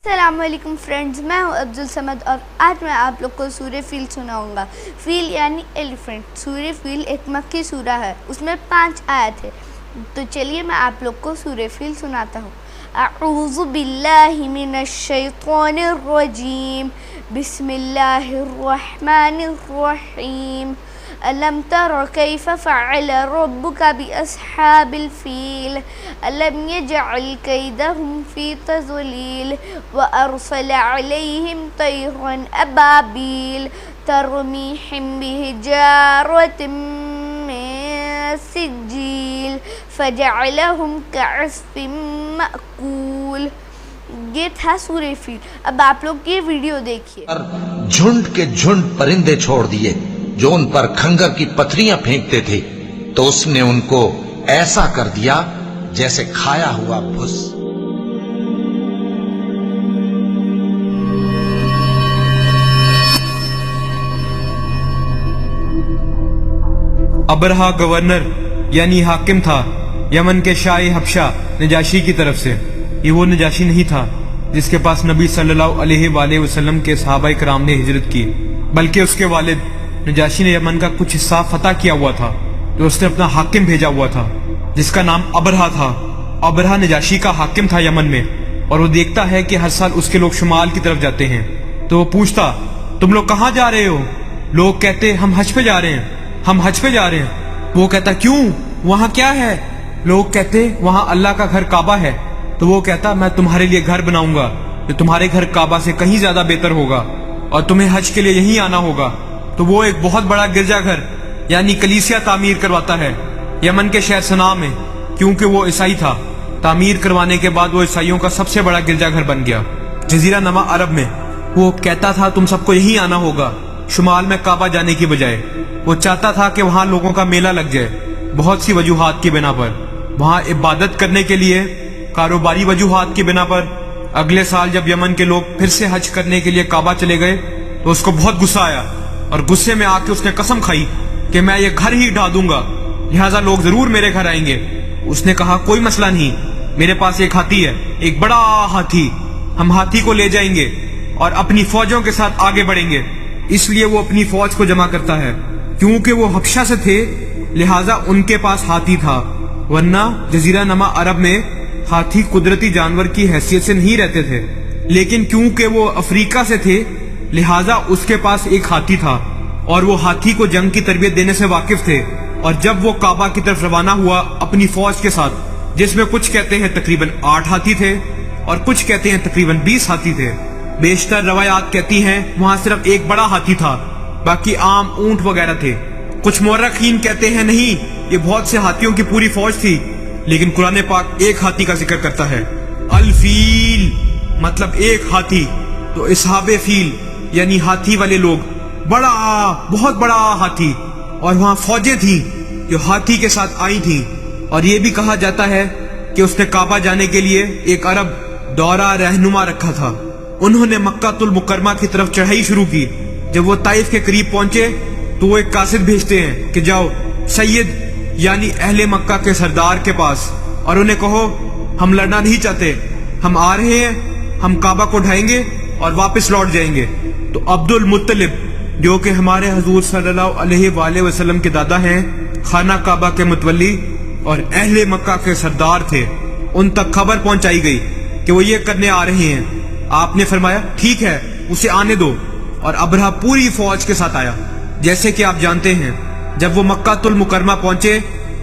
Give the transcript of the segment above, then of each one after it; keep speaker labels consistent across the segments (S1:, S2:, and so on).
S1: السلام علیکم فرینڈز، میں ہوں عبدالصمد اور آج میں آپ لوگ کو سورہ فیل سناؤں گا۔ فیل یعنی ایلیفنٹ۔ سورہ فیل ایک مکی سورہ ہے، اس میں 5 آیت ہے۔ تو چلیے میں آپ لوگ کو سورہ فیل سناتا ہوں۔ اعوذ باللہ من الشیطان الرجیم، بسم اللہ الرحمن الرحیم۔ ألم تر كيف فعل ربك بأصحاب الفيل ألم يجعل كيدهم في تضليل وأرسل عليهم طيرا أبابيل ترميهم بحجارة من سجيل فجعلهم كعصف مأكول۔ یہ تھا سورہ فیل۔ اب آپ لوگ یہ ویڈیو دیکھیے۔
S2: جھنڈ کے جھنڈ پرندے چھوڑ دیے جو ان پر کھنگر کی پتھریاں پھینکتے تھے، تو اس نے ان کو ایسا کر دیا جیسے کھایا ہوا بھس۔
S3: ابرہا گورنر یعنی حاکم تھا یمن کے شاہ حبشہ نجاشی کی طرف سے۔ یہ وہ نجاشی نہیں تھا جس کے پاس نبی صلی اللہ علیہ وآلہ وسلم کے صحابہ کرام نے ہجرت کی، بلکہ اس کے والد نجاشی نے یمن کا کچھ حصہ فتح کیا ہوا تھا، جو اس نے اپنا حاکم بھیجا ہوا تھا جس کا نام ابرہا تھا۔ ابرہا نجاشی کا حاکم تھا یمن میں، اور وہ دیکھتا ہے کہ ہر سال اس کے لوگ شمال کی طرف جاتے ہیں، تو وہ پوچھتا تم لوگ کہاں جا رہے ہو؟ لوگ کہتے ہم حج پہ جا رہے ہیں، ہم حج پہ جا رہے ہیں۔ وہ کہتا کیوں، وہاں کیا ہے؟ لوگ کہتے وہاں اللہ کا گھر کعبہ ہے۔ تو وہ کہتا میں تمہارے لیے گھر بناؤں گا جو تمہارے گھر کعبہ سے کہیں زیادہ بہتر ہوگا، اور تمہیں حج کے لیے یہیں آنا ہوگا۔ تو وہ ایک بہت بڑا گرجا گھر یعنی کلیسیا تعمیر کرواتا ہے یمن کے شہر صنعاء میں، کیونکہ وہ عیسائی تھا۔ تعمیر کروانے کے بعد وہ عیسائیوں کا سب سے بڑا گرجا گھر بن گیا جزیرہ نما عرب میں۔ وہ کہتا تھا تم سب کو یہیں آنا ہوگا، شمال میں کعبہ جانے کی بجائے۔ وہ چاہتا تھا کہ وہاں لوگوں کا میلہ لگ جائے، بہت سی وجوہات کی بنا پر، وہاں عبادت کرنے کے لیے، کاروباری وجوہات کی بنا پر۔ اگلے سال جب یمن کے لوگ پھر سے حج کرنے کے لیے کعبہ چلے گئے تو اس کو بہت غصہ آیا، اور غصے میں آ کے اس نے قسم کھائی کہ میں یہ گھر ہی ڈھا دوں گا، لہٰذا لوگ ضرور میرے گھر آئیں گے۔ اس نے کہا کوئی مسئلہ نہیں، میرے پاس ایک ہاتھی ہے، ایک بڑا ہاتھی، ہم ہاتھی کو لے جائیں گے اور اپنی فوجوں کے ساتھ آگے بڑھیں گے۔ اس لیے وہ اپنی فوج کو جمع کرتا ہے، کیونکہ وہ حبشہ سے تھے لہٰذا ان کے پاس ہاتھی تھا، ورنہ جزیرہ نما عرب میں ہاتھی قدرتی جانور کی حیثیت سے نہیں رہتے تھے، لیکن کیونکہ وہ افریقہ سے تھے لہٰذا اس کے پاس ایک ہاتھی تھا، اور وہ ہاتھی کو جنگ کی تربیت دینے سے واقف تھے۔ اور جب وہ کعبہ کی طرف روانہ ہوا اپنی فوج کے ساتھ، جس میں کچھ کہتے ہیں تقریباً 8 ہاتھی تھے اور کچھ کہتے ہیں تقریباً 20 ہاتھی تھے، بیشتر روایات کہتی ہیں وہاں صرف ایک بڑا ہاتھی تھا، باقی عام اونٹ وغیرہ تھے۔ کچھ مورخین کہتے ہیں نہیں، یہ بہت سے ہاتھیوں کی پوری فوج تھی، لیکن قرآن پاک ایک ہاتھی کا ذکر کرتا ہے، الفیل، مطلب ایک ہاتھی۔ تو اصحاب فیل یعنی ہاتھی والے لوگ، بڑا بہت بڑا ہاتھی، اور وہاں فوجیں تھیں جو ہاتھی کے ساتھ آئی تھیں۔ اور یہ بھی کہا جاتا ہے کہ اس نے کعبہ جانے کے لیے ایک عرب دورہ رہنما رکھا تھا۔ انہوں نے مکہ المکرمہ کی طرف چڑھائی شروع کی۔ جب وہ طائف کے قریب پہنچے تو وہ ایک قاصد بھیجتے ہیں کہ جاؤ سید یعنی اہل مکہ کے سردار کے پاس اور انہیں کہو ہم لڑنا نہیں چاہتے، ہم آ رہے ہیں، ہم کعبہ کو ڈھائیں گے اور واپس لوٹ جائیں گے۔ تو عبد المطلب جو کہ ہمارے حضور صلی اللہ علیہ وآلہ وسلم کے دادا ہیں، خانہ کعبہ کے متولی اور اہل مکہ کے سردار تھے، ان تک خبر پہنچائی گئی کہ وہ یہ کرنے آ رہے ہیں۔ آپ نے فرمایا ٹھیک ہے، اسے آنے دو، اور ابرہا پوری فوج کے ساتھ آیا۔ جیسے کہ آپ جانتے ہیں جب وہ مکہ المکرمہ پہنچے،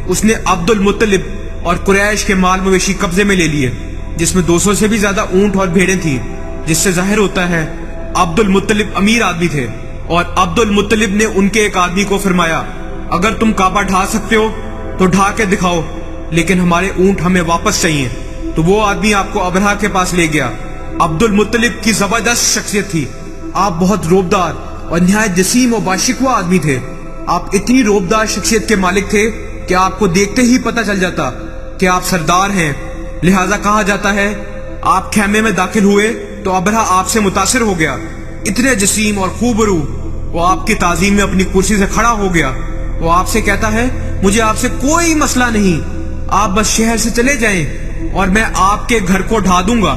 S3: اس نے عبد المطلب اور قریش کے مال مویشی قبضے میں لے لیے، جس میں 200 سے بھی زیادہ اونٹ اور بھیڑیں تھیں، جس سے ظاہر ہوتا ہے عبد المطلب امیر آدمی تھے۔ اور عبد المطلب نے ان کے ایک آدمی کو فرمایا اگر تم کعبہ ڈھا سکتے ہو تو ڈھا کے دکھاؤ، لیکن ہمارے اونٹ ہمیں واپس چاہیے۔ تو وہ آدمی آپ کو ابرہا کے پاس لے گیا۔ عبد المطلب کی زبردست شخصیت تھی، آپ بہت روبدار اور نہایت جسیم و باشکوہ آدمی تھے۔ آپ اتنی روبدار شخصیت کے مالک تھے کہ آپ کو دیکھتے ہی پتہ چل جاتا کہ آپ سردار ہیں، لہذا کہا جاتا ہے آپ خیمے میں داخل ہوئے تو ابرہا آپ سے متاثر ہو گیا، اتنے جسیم اور خوبرو۔ وہ آپ کی تعظیم میں اپنی کرسی سے کھڑا ہو گیا۔ وہ آپ سے کہتا ہے مجھے آپ سے کوئی مسئلہ نہیں، آپ بس شہر سے چلے جائیں اور میں آپ کے گھر کو ڈھا دوں گا۔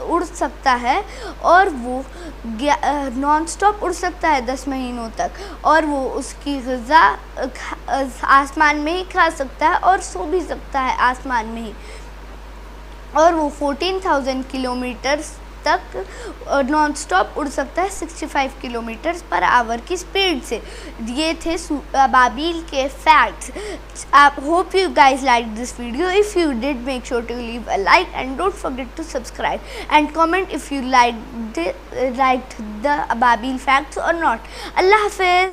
S1: اڑ سکتا ہے اور وہ نان سٹاپ اڑ سکتا ہے 10 مہینوں تک, اور وہ اس کی غذا آسمان میں ہی کھا سکتا ہے اور سو بھی سکتا ہے آسمان میں ہی, اور وہ 14,000 کلومیٹرز تک نان سٹاپ اڑ سکتا ہے 65 کلومیٹرز پر آور کی سپیڈ سے. یہ تھے ابابیل کے facts. Hope you guys like this video. If you did, make sure to leave a like and don't forget to subscribe and comment if you liked the ابابیل facts or not. اللہ حافظ.